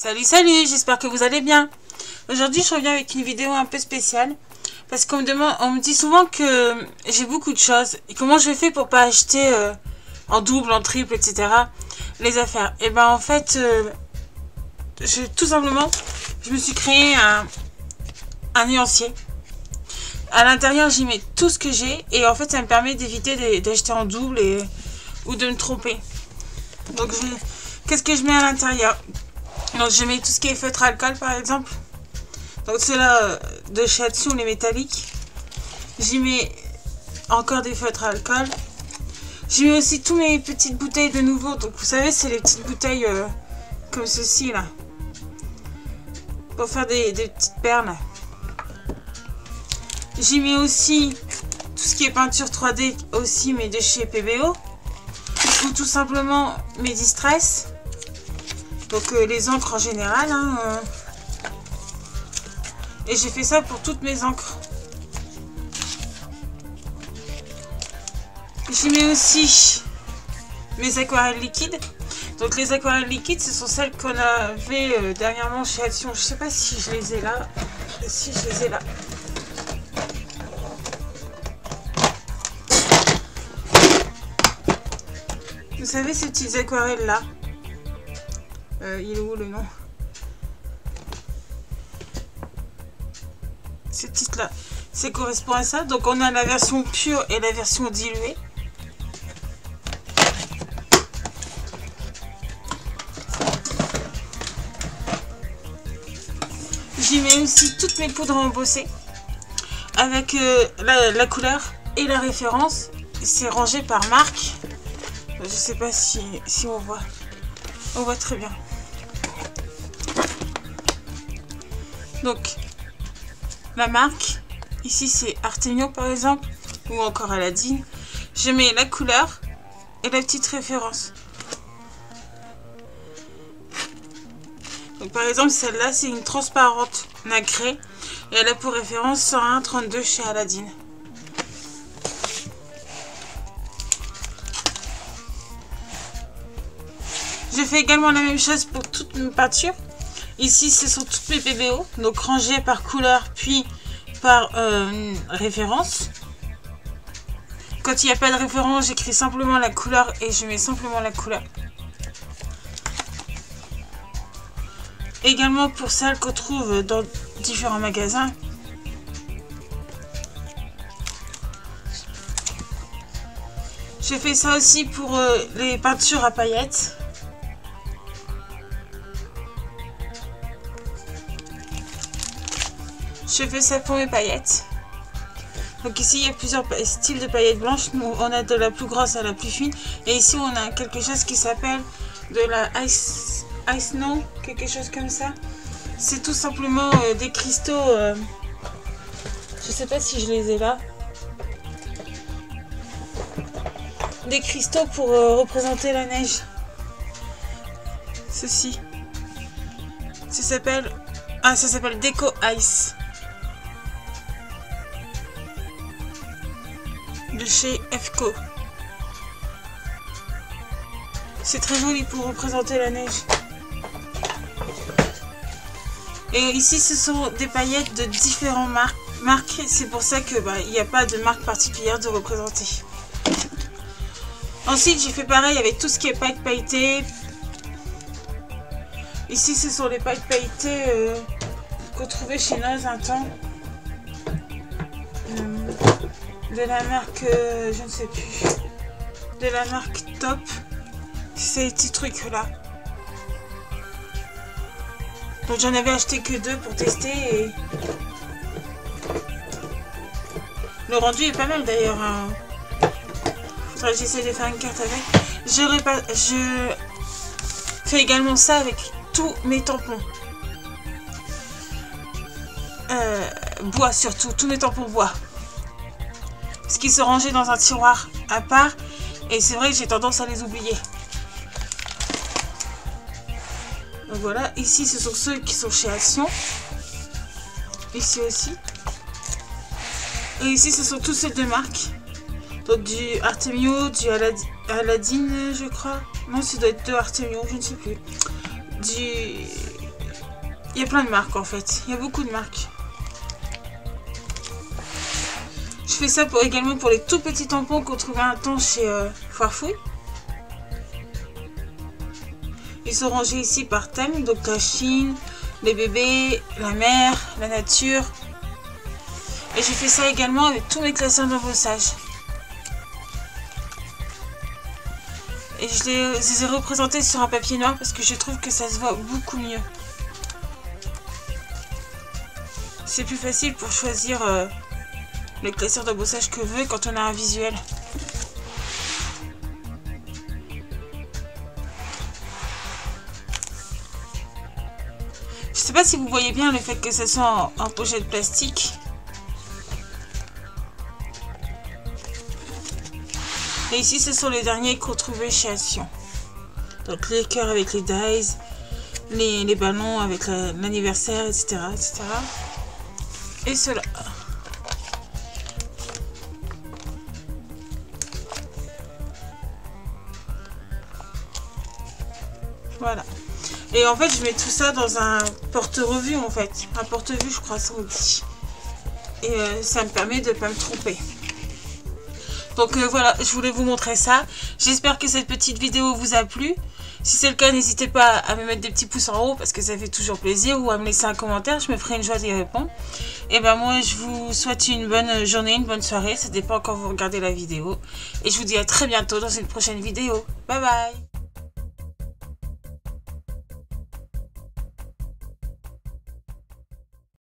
Salut, salut, j'espère que vous allez bien. Aujourd'hui, je reviens avec une vidéo un peu spéciale. Parce qu'on me dit souvent que j'ai beaucoup de choses. Et comment je fais pour pas acheter en double, en triple, etc. les affaires. Et ben en fait, tout simplement, je me suis créé un nuancier. À l'intérieur, j'y mets tout ce que j'ai. Et en fait, ça me permet d'éviter d'acheter en double ou de me tromper. Donc, qu'est-ce que je mets à l'intérieur? Donc, je mets tout ce qui est feutre alcool, par exemple. Donc, ceux-là de chez Action, les métalliques. J'y mets encore des feutres alcool. J'y mets aussi tous mes petites bouteilles de nouveau. Donc, vous savez, c'est les petites bouteilles comme ceci, là. Pour faire des petites perles. J'y mets aussi tout ce qui est peinture 3D aussi, mais de chez PBO. Ou tout simplement mes distress. Donc les encres en général. Hein, Et j'ai fait ça pour toutes mes encres. J'y mets aussi mes aquarelles liquides. Donc les aquarelles liquides, ce sont celles qu'on avait dernièrement chez Action. Je sais pas si je les ai là. Si je les ai là. Vous savez ces petites aquarelles là, il est où le nom? Ces petites là, ça correspond à ça. Donc on a la version pure et la version diluée. J'y mets aussi toutes mes poudres embossées avec la couleur et la référence. C'est rangé par marque. Je sais pas si on voit. On voit très bien. Donc, la marque. Ici, c'est Artemio, par exemple. Ou encore Aladdin. Je mets la couleur et la petite référence. Donc, par exemple, celle-là, c'est une transparente nacrée. Et elle a pour référence 101,32 chez Aladdin. Je fais également la même chose pour toutes mes peintures. Ici, ce sont toutes mes PBO, donc rangées par couleur puis par référence. Quand il n'y a pas de référence, j'écris simplement la couleur et je mets simplement la couleur. Également pour celles qu'on trouve dans différents magasins. Je fais ça aussi pour les peintures à paillettes. Je fais ça pour mes paillettes. Donc ici, il y a plusieurs styles de paillettes blanches. Nous, on a de la plus grosse à la plus fine. Et ici, on a quelque chose qui s'appelle de la Ice Snow, quelque chose comme ça. C'est tout simplement des cristaux. Je sais pas si je les ai là. Des cristaux pour représenter la neige. Ceci. Ça s'appelle Deco Ice. De chez FCO. C'est très joli pour représenter la neige. Et ici, ce sont des paillettes de différentes marques. C'est pour ça que il n'y a pas de marque particulière de représenter. Ensuite, j'ai fait pareil avec tout ce qui est paillettes pailletées. Ici, ce sont les paillettes pailletées qu'on trouvait chez Noz un temps. De la marque, je ne sais plus. De la marque Top. Ces petits trucs là. Donc j'en avais acheté que 2 pour tester. Et le rendu est pas mal d'ailleurs. Hein. Faudrait que j'essaie de faire une carte avec. Je fais également ça avec tous mes tampons. Bois surtout, tous mes tampons bois. Parce qu'ils sont rangés dans un tiroir à part. Et c'est vrai que j'ai tendance à les oublier. Donc voilà, ici ce sont ceux qui sont chez Action. Ici aussi. Et ici ce sont tous ceux de marque. Donc du Artemio, du Aladdin je crois. Non, ça doit être de Artemio, je ne sais plus. Du Il y a plein de marques en fait. Il y a beaucoup de marques. Je fais ça également pour les tout petits tampons qu'on trouvait un temps chez Farfouille. Ils sont rangés ici par thème. Donc la Chine, les bébés, la mer, la nature. Et j'ai fait ça également avec tous mes classeurs d'embossage. Et je les ai représentés sur un papier noir parce que je trouve que ça se voit beaucoup mieux. C'est plus facile pour choisir le classeur d'embossage que veut quand on a un visuel. Je sais pas si vous voyez bien le fait que ça soit en pochette plastique. Et ici, ce sont les derniers qu'on trouvait chez Action. Donc les cœurs avec les dies, les ballons avec l'anniversaire, etc., etc. Et cela. Voilà. Et en fait, je mets tout ça dans un porte-revue, en fait. Un porte-vue, je crois, ça on dit. Et ça me permet de ne pas me tromper. Donc voilà, je voulais vous montrer ça. J'espère que cette petite vidéo vous a plu. Si c'est le cas, n'hésitez pas à me mettre des petits pouces en haut parce que ça fait toujours plaisir, ou à me laisser un commentaire, je me ferai une joie d'y répondre. Et ben moi, je vous souhaite une bonne journée, une bonne soirée. Ça dépend quand vous regardez la vidéo. Et je vous dis à très bientôt dans une prochaine vidéo. Bye bye!